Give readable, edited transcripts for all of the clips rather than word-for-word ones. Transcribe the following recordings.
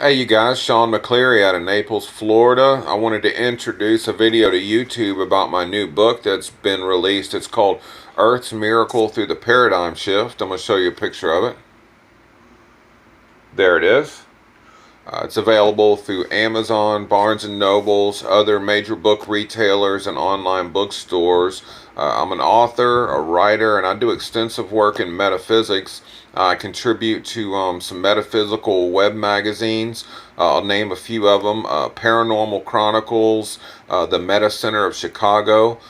Hey you guys, Sean McCleary out of Naples, Florida. I wanted to introduce a video to YouTube about my new book that's been released. It's called Earth's Miracle Through the Paradigm Shift. I'm going to show you a picture of it. There it is. It's available through Amazon, Barnes& and Nobles, other major book retailers, and online bookstores. I'm an author, a writer, and I do extensive work in metaphysics. I contribute to some metaphysical web magazines. I'll name a few of them: Paranormal Chronicles, the Meta Center of Chicago,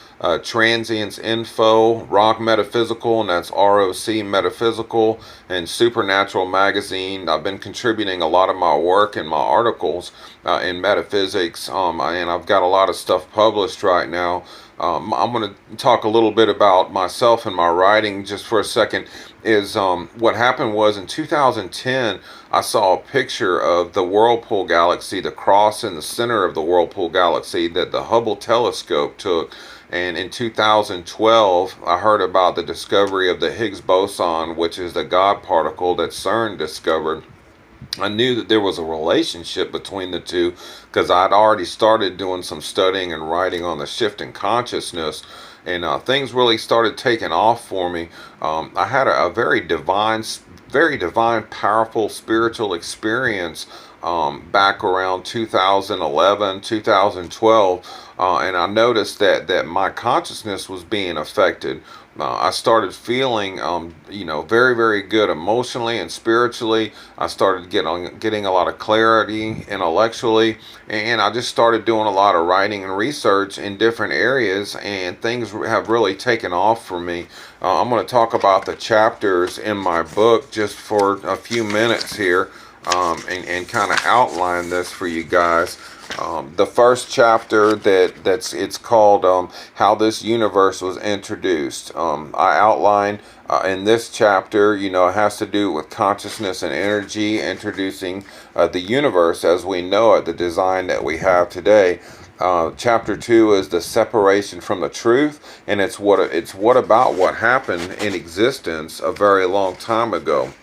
Transience Info, Rock Metaphysical, and that's ROC Metaphysical, and Supernatural Magazine. I've been contributing a lot of my work and my articles in metaphysics, and I've got a lot of stuff published right now. I'm going to talk a little bit about myself and my writing just for a second. What happened was in 2010, I saw a picture of the Whirlpool Galaxy, the cross in the center of the Whirlpool Galaxy that the Hubble telescope took. And in 2012, I heard about the discovery of the Higgs boson, which is the God particle that CERN discovered. I knew that there was a relationship between the two because I'd already started doing some studying and writing on the shift in consciousness, and things really started taking off for me. I had a very divine, powerful spiritual experience back around 2011, 2012, and I noticed that my consciousness was being affected. I started feeling, very, very good emotionally and spiritually. I started getting a lot of clarity intellectually, and I just started doing a lot of writing and research in different areas, and things have really taken off for me. I'm going to talk about the chapters in my book just for a few minutes here, and kind of outline this for you guys. The first chapter it's called How This Universe Was Introduced. I outline in this chapter, it has to do with consciousness and energy, introducing the universe as we know it, the design that we have today. Chapter 2 is the separation from the truth, and it's what about what happened in existence a very long time ago.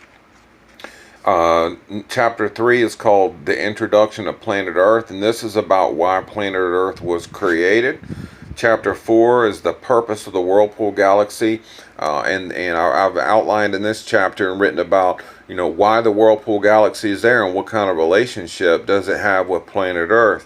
Chapter 3 is called The Introduction of Planet Earth, and this is about why planet Earth was created. Chapter 4 is the purpose of the Whirlpool Galaxy, and I've outlined in this chapter and written about, why the Whirlpool Galaxy is there and what kind of relationship does it have with planet Earth.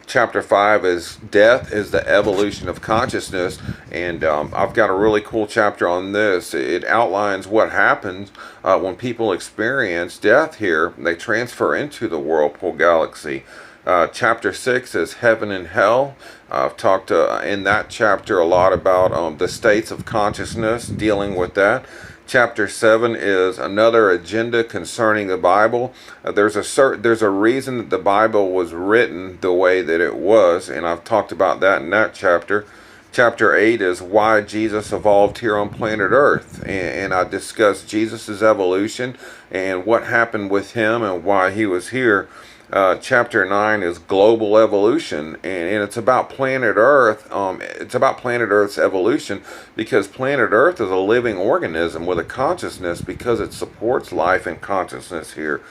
Chapter 5 is Death is the Evolution of Consciousness, and I've got a really cool chapter on this. It outlines what happens when people experience death here. They transfer into the Whirlpool Galaxy. Chapter 6 is Heaven and Hell. I've talked in that chapter a lot about the states of consciousness, dealing with that. Chapter 7 is Another Agenda Concerning the Bible. There's a reason that the Bible was written the way that it was, and I've talked about that in that chapter. Chapter 8 is Why Jesus Evolved Here on Planet Earth, and I discuss Jesus' evolution and what happened with him and why he was here. Chapter 9 is Global Evolution, and it's about planet Earth. It's about planet Earth's evolution because planet Earth is a living organism with a consciousness because it supports life and consciousness here.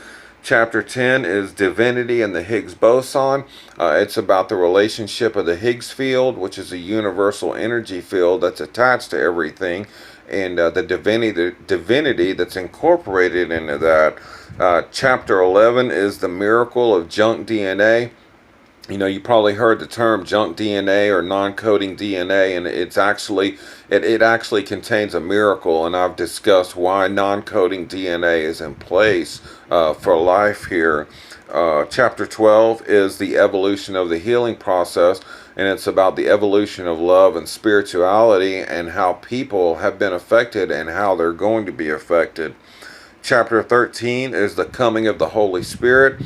Chapter 10 is Divinity and the Higgs Boson. It's about the relationship of the Higgs field, which is a universal energy field that's attached to everything, and the divinity that's incorporated into that. Chapter 11 is The Miracle of Junk DNA. You probably heard the term junk DNA or non-coding DNA, and it actually contains a miracle, and I've discussed why non-coding DNA is in place for life here. Chapter 12 is The Evolution of the Healing Process, and it's about the evolution of love and spirituality and how people have been affected and how they're going to be affected. Chapter 13 is the coming of the Holy Spirit.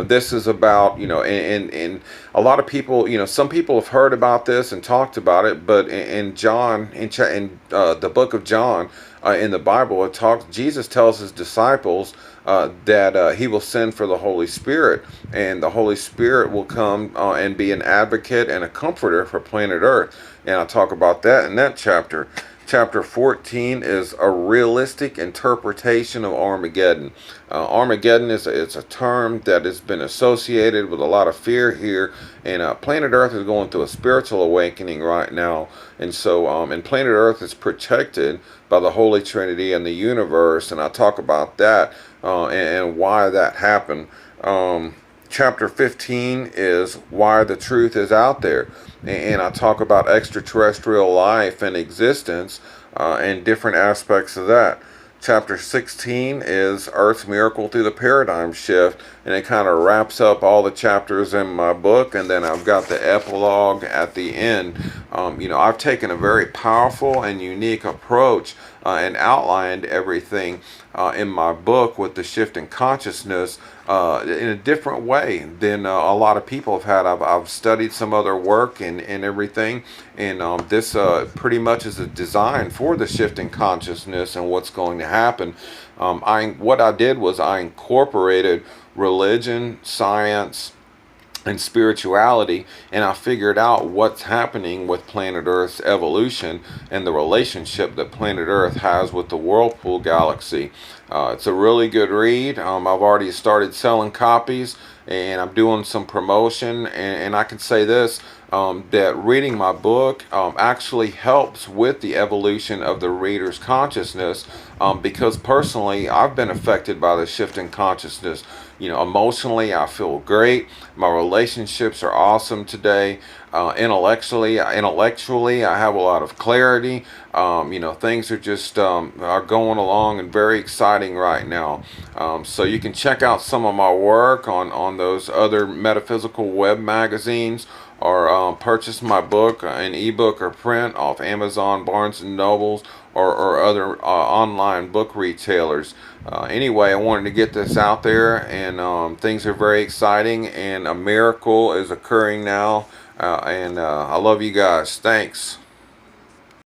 This is about, and a lot of people, some people have heard about this and talked about it, but in John, in the book of John, in the Bible, Jesus tells his disciples that he will send for the Holy Spirit, and the Holy Spirit will come and be an advocate and a comforter for planet Earth. And I'll talk about that in that chapter. Chapter 14 is a realistic interpretation of Armageddon. Armageddon is it's a term that has been associated with a lot of fear here, and planet Earth is going through a spiritual awakening right now. And so, and planet Earth is protected by the Holy Trinity and the universe, and I talk about that and why that happened. Chapter 15 is why the truth is out there, and I talk about extraterrestrial life and existence and different aspects of that. Chapter 16 is Earth's miracle through the paradigm shift, and it kind of wraps up all the chapters in my book, and then I've got the epilogue at the end. I've taken a very powerful and unique approach and outlined everything in my book with the shift in consciousness in a different way than a lot of people have had. I've studied some other work and everything, and this pretty much is a design for the shift in consciousness and what's going to happen. What I did was I incorporated religion, science, and spirituality, and I figured out what's happening with planet Earth's evolution and the relationship that planet Earth has with the Whirlpool Galaxy. It's a really good read. I've already started selling copies, and I'm doing some promotion, and I can say this, that reading my book actually helps with the evolution of the reader's consciousness, because personally I've been affected by the shift in consciousness. Emotionally I feel great. My relationships are awesome today. Intellectually I have a lot of clarity. Things are just are going along and very exciting right now. So you can check out some of my work on those other metaphysical web magazines, or purchase my book in ebook or print off Amazon, Barnes and Nobles, or other online book retailers. Anyway, I wanted to get this out there, and things are very exciting, and a miracle is occurring now, and I love you guys. Thanks.